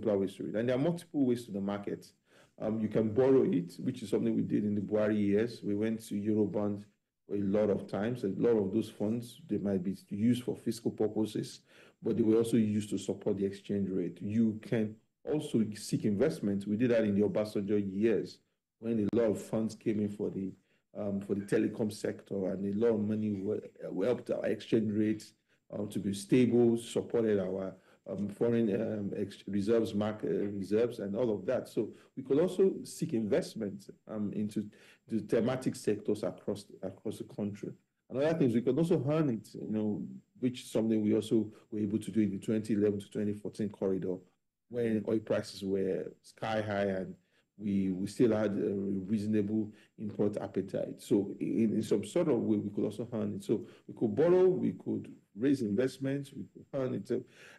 simpler ways to it. And there are multiple ways to the market. You can borrow it, which is something we did in the Buhari years. We went to Eurobond a lot of times. A lot of those funds, they might be used for fiscal purposes, but they were also used to support the exchange rate. You can also seek investment. We did that in the Obasanjo years when a lot of funds came in for the telecom sector, and a lot of money helped our exchange rates to be stable, supported our foreign reserves, market reserves, and all of that. So we could also seek investment into the thematic sectors across the country. And other things, we could also earn it, which is something we also were able to do in the 2011 to 2014 corridor, when oil prices were sky high and we still had a reasonable import appetite. So in some sort of way, we could also earn it. So we could borrow, we could raise investments, we could earn it.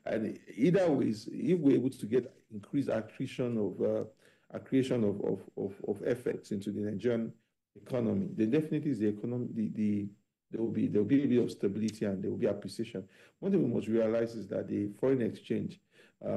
And either ways, if we're able to get increased accretion of effects into the Nigerian economy, then definitely the economy, there will be a bit of stability and there will be appreciation. One thing we must realize is that the foreign exchange,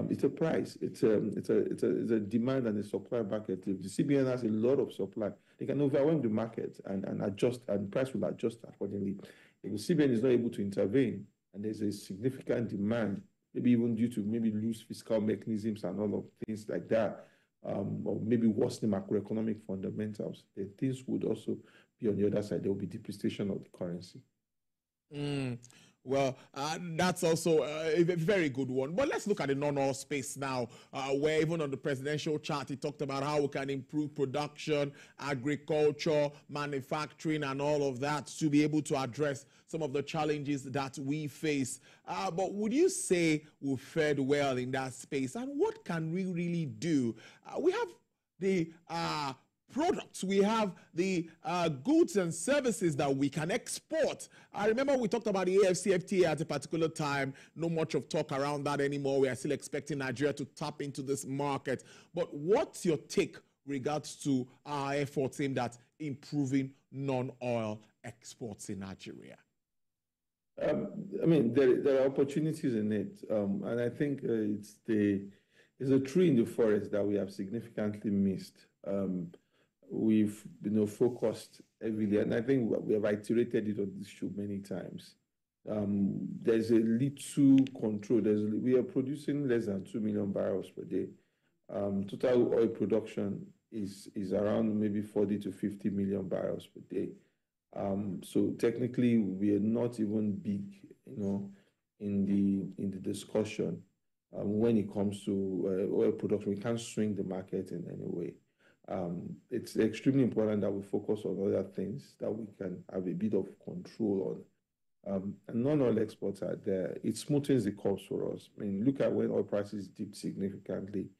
it's a price. It's a demand and a supply market. If the CBN has a lot of supply, they can overwhelm the market and adjust, and price will adjust accordingly. If the CBN is not able to intervene and there's a significant demand, maybe even due to maybe loose fiscal mechanisms and all of things like that, or maybe worsening macroeconomic fundamentals, then things would also be on the other side. There will be depreciation of the currency. Well, that's also a very good one. But let's look at the non-oil space now, where even on the presidential chart, he talked about how we can improve production, agriculture, manufacturing, and all of that to be able to address some of the challenges that we face. But would you say we fared well in that space? And what can we really do? We have the products, we have the goods and services that we can export. I remember we talked about the AFCFTA at a particular time. No much of talk around that anymore. We are still expecting Nigeria to tap into this market. But what's your take regards to our efforts aimed at improving non-oil exports in Nigeria? I mean, there are opportunities in it, and I think it's a tree in the forest that we have significantly missed. We've focused heavily, and I think we have iterated it on this show many times. There's a little control. We are producing less than 2 million barrels per day. Total oil production is around maybe 40 to 50 million barrels per day. So technically, we are not even big, in the discussion when it comes to oil production. We can't swing the market in any way. It's extremely important that we focus on other things that we can have a bit of control on. And non-oil exports are there. It smoothens the curves for us. I mean, look at when oil prices dipped significantly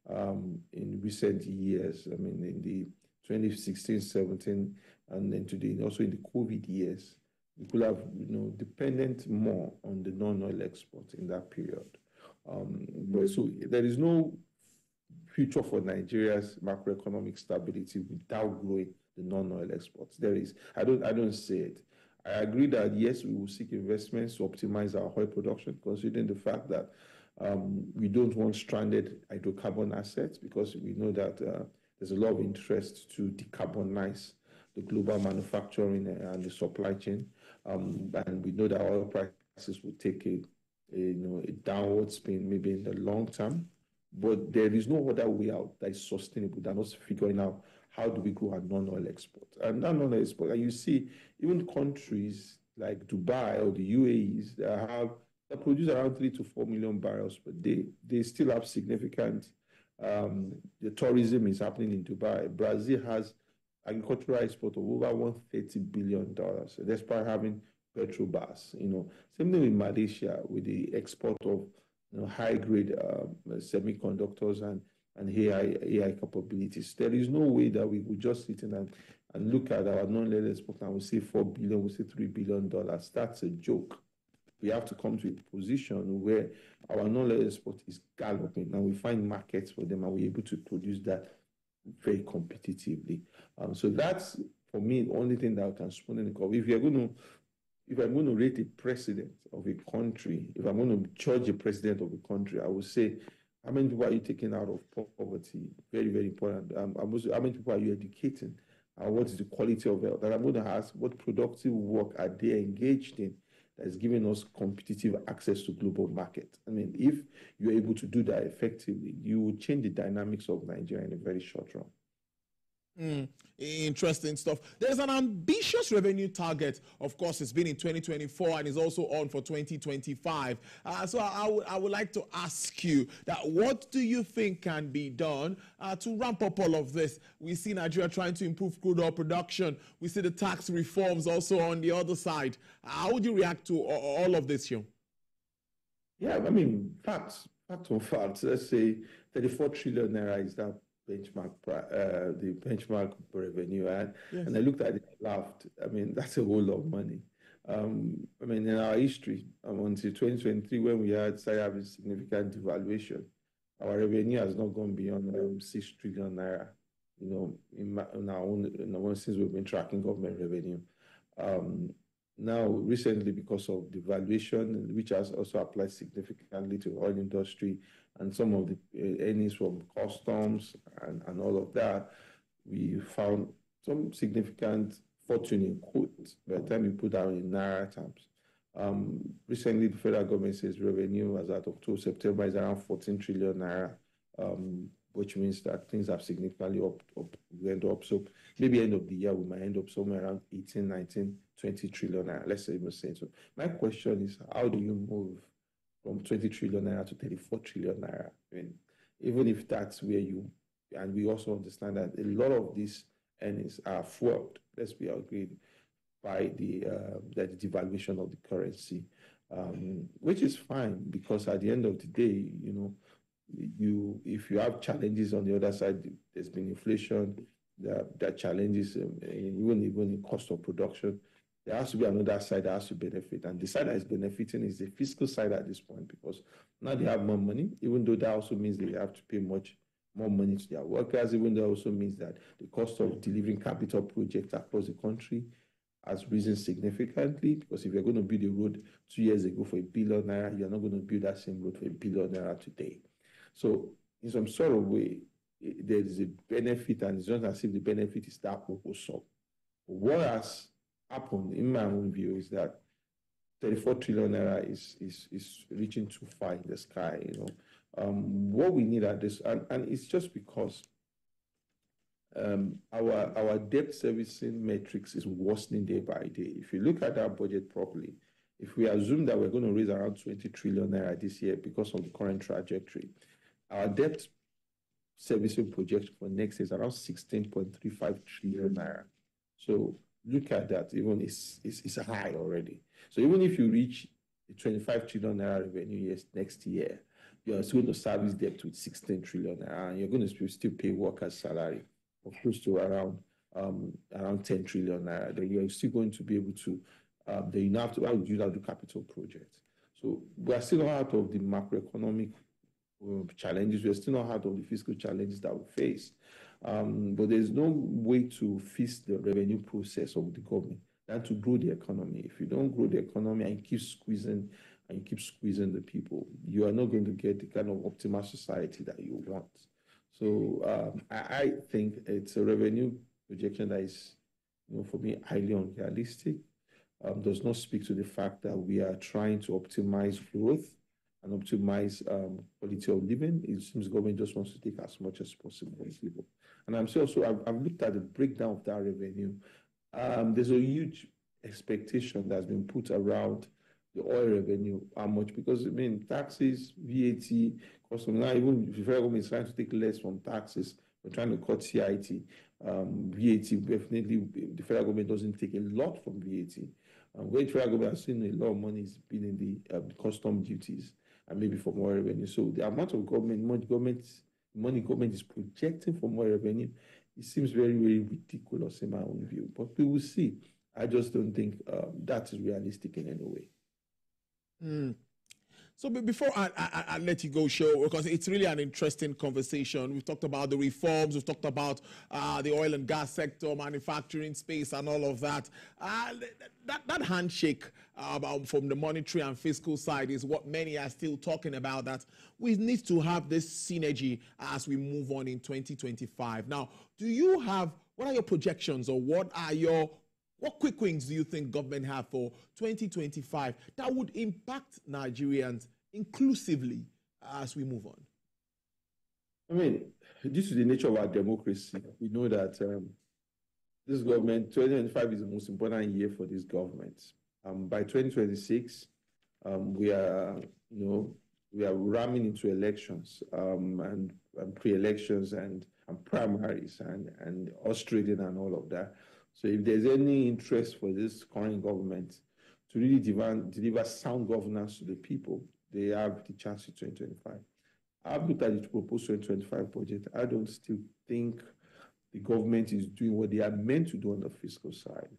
in recent years. I mean, in the 2016, 17, and then today, also in the COVID years, we could have, dependent more on the non-oil exports in that period. But so there is no future for Nigeria's macroeconomic stability without growing the non-oil exports. There is. I don't say it. I agree that yes, we will seek investments to optimize our oil production, considering the fact that we don't want stranded hydrocarbon assets, because we know that there's a lot of interest to decarbonize the global manufacturing and the supply chain, and we know that oil prices will take a downward spin maybe in the long term. But there is no other way out that is sustainable than us figuring out how do we grow our non-oil export. And that non-oil export, and you see, even countries like Dubai or the UAEs that produce around 3 to 4 million barrels per day, they still have significant. The tourism is happening in Dubai. Brazil has agricultural export of over $130 billion, despite having Petrobras. Same thing with Malaysia, with the export of high-grade semiconductors and AI capabilities. There is no way that we would just sit in and look at our non-oil export and we say $4 billion, we say $3 billion. That's a joke. We have to come to a position where our non-oil export is galloping and we find markets for them and we're able to produce that very competitively. So that's, for me, the only thing that can spoon in the cup. If I'm going to rate a president of a country, if I'm going to judge a president of a country, I would say How many people are you taking out of poverty? Very, very important. How many people are you educating? What is the quality of health? And I'm going to ask, what productive work are they engaged in that is giving us competitive access to global market? I mean, if you're able to do that effectively, you will change the dynamics of Nigeria in a very short run. Interesting stuff. There's an ambitious revenue target. Of course, it's been in 2024 and is also on for 2025. So I would like to ask you that what do you think can be done to ramp up all of this? We see Nigeria trying to improve crude oil production. We see the tax reforms also on the other side. How would you react to all of this, Hugh? Yeah, I mean, facts on facts. Let's say 34 trillion naira is that benchmark, the benchmark revenue, and I looked at it and laughed. I mean, that's a whole lot of money. I mean, in our history, until 2023, when we started having significant devaluation, our revenue has not gone beyond 6 trillion naira. You know, in our own, since we've been tracking government revenue. Now, recently, because of devaluation, which has also applied significantly to the oil industry and some of the earnings from customs and all of that, we found some significant fortune in quotes by the time you put that in naira terms. Recently, the federal government says revenue as at October, September is around 14 trillion naira, which means that things have significantly went up. So maybe end of the year, we might end up somewhere around 18, 19, 20 trillion naira, let's say even say so. My question is, how do you move from 20 trillion naira to 34 trillion naira? I mean, even if that's where and we also understand that a lot of these earnings are fueled, let's be agreed, by the devaluation of the currency, which is fine because at the end of the day, you know, if you have challenges on the other side, there's been inflation, there are challenges even in cost of production. There has to be another side that has to benefit, and the side that is benefiting is the fiscal side at this point because now they have more money, even though that also means they have to pay much more money to their workers, even though it also means that the cost of delivering capital projects across the country has risen significantly because if you're going to build a road 2 years ago for $1 billion naira, you're not going to build that same road for $1 billion naira today. So in some sort of way, there is a benefit, and it's not as if the benefit is that sum. What has happened, in my own view, is that 34 trillion naira is reaching too far in the sky. You know, what we need at this, and it's just because our debt servicing metrics is worsening day by day. If you look at our budget properly, if we assume that we're going to raise around 20 trillion naira this year because of the current trajectory, our debt servicing projection for next year is around 16.35 trillion naira. So look at that, even it's high already. So even if you reach the 25 trillion naira revenue next year, you're still going to service debt with 16 trillion naira, and you're going to still pay workers' salary of close to around 10 trillion naira. Then you're still going to be able to, then you have to, how would you do capital projects? So we are still out of the macroeconomic challenges. We're still not out of the fiscal challenges that we face. But there's no way to fix the revenue process of the government than to grow the economy. If you don't grow the economy and keep squeezing the people, you are not going to get the kind of optimal society that you want. So I think it's a revenue projection that is, you know, for me, highly unrealistic. Does not speak to the fact that we are trying to optimize growth and optimize quality of living. It seems the government just wants to take as much as possible. And I'm sure also, I've looked at the breakdown of that revenue. There's a huge expectation that's been put around the oil revenue, how much, because I mean, taxes, VAT, custom, now even the federal government is trying to take less from taxes, we're trying to cut CIT. VAT, definitely, the federal government doesn't take a lot from VAT. Where the federal government has seen a lot of money is been in the custom duties and maybe from oil revenue. So the amount of money government is projecting from oil revenue, it seems very, very ridiculous in my own view. But we will see. I just don't think that is realistic in any way. So before I let you go, Show, because it's really an interesting conversation. We've talked about the reforms, we've talked about the oil and gas sector, manufacturing space, and all of that. That handshake from the monetary and fiscal side is what many are still talking about, that we need to have this synergy as we move on in 2025. Now, what are your projections, or what quick wins do you think government have for 2025 that would impact Nigerians inclusively as we move on? I mean, due to the nature of our democracy, we know that this government, 2025 is the most important year for this government. By 2026, we are ramming into elections and pre-elections and primaries and Australian and all of that. So if there's any interest for this current government to really deliver sound governance to the people, they have the chance in 2025. I've looked at the proposed 2025 budget. I don't still think the government is doing what they are meant to do on the fiscal side.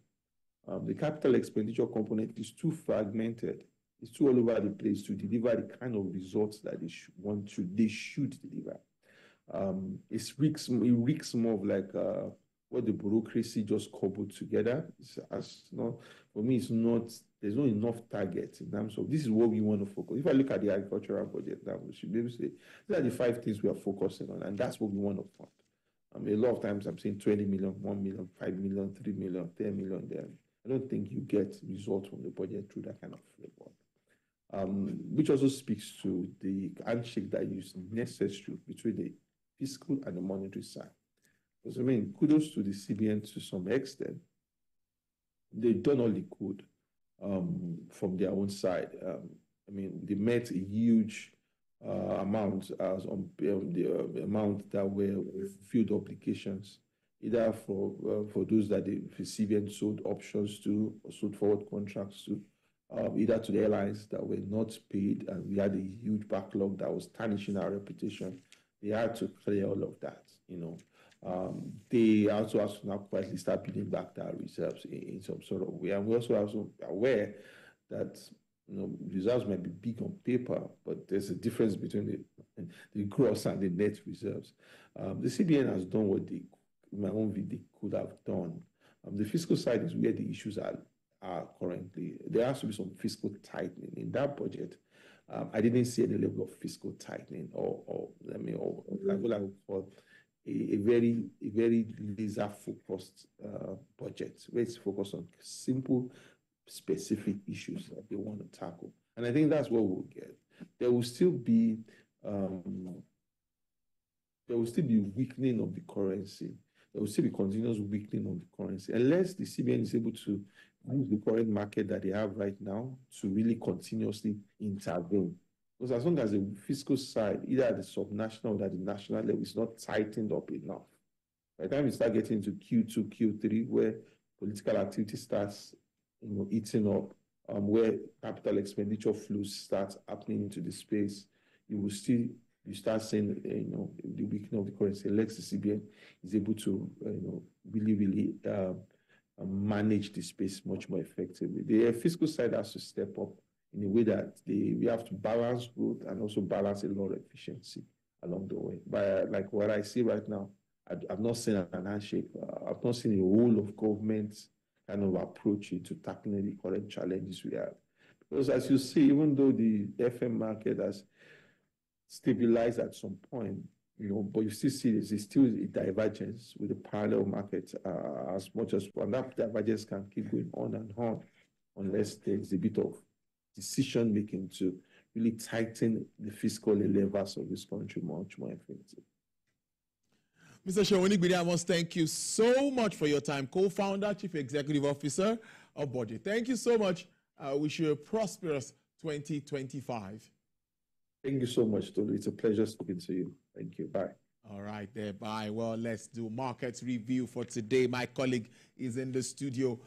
The capital expenditure component is too fragmented. It's too all over the place to deliver the kind of results that they should deliver. It reeks more of like what the bureaucracy just cobbled together. For me, it's not. There's not enough targets in terms of this is what we want to focus. If I look at the agricultural budget now, we should be able to say these are the 5 things we are focusing on, and that's what we want to fund. A lot of times I'm saying 20 million, 1 million, 5 million, 3 million, 10 million there. I don't think you get results from the budget through that kind of flavor. Which also speaks to the handshake that is necessary between the fiscal and the monetary side. Because, I mean, kudos to the CBN to some extent. They've done all they could from their own side. I mean, they met a huge amount as on the amount that were fulfilled obligations, either for those that the CBN sold options to or sold forward contracts to, either to the airlines that were not paid, and we had a huge backlog that was tarnishing our reputation. They had to clear all of that, They also have to now quietly start building back their reserves in some sort of way. And we also have to be aware that reserves might be big on paper, but there's a difference between the gross and the net reserves. The CBN has done what they, in my own view, they could have done. The fiscal side is where the issues are currently. There has to be some fiscal tightening in that budget. I didn't see any level of fiscal tightening or like what I would call a very laser-focused budget, where it's focused on simple, specific issues that they want to tackle. And I think that's what we'll get. There will still be weakening of the currency. There will still be continuous weakening of the currency, unless the CBN is able to use the current market that they have right now to really continuously intervene. Because as long as the fiscal side, either at the subnational or at the national level, is not tightened up enough, by the time you start getting into Q2, Q3, where political activity starts eating up, where capital expenditure flows start happening into the space, you start seeing the weakening of the currency, unless the CBN is able to really manage the space much more effectively. The fiscal side has to step up in a way that we have to balance growth and also balance a lot of efficiency along the way. But like what I see right now, I've not seen an handshake. I've not seen a whole of government kind of approach into tackling the current challenges we have. Because as you see, even though the FM market has stabilized at some point, but you still see there's still a divergence with the parallel market as much as, and that divergence can keep going on and on unless there's a bit of decision-making to really tighten the fiscal levers of this country much more effectively. Mr. Shawoni, I must thank you so much for your time. Co-founder, Chief Executive Officer of Budget. Thank you so much. I wish you a prosperous 2025. Thank you so much, Tolu. It's a pleasure speaking to you. Thank you. Bye. All right, there. Bye. Well, let's do markets review for today. My colleague is in the studio.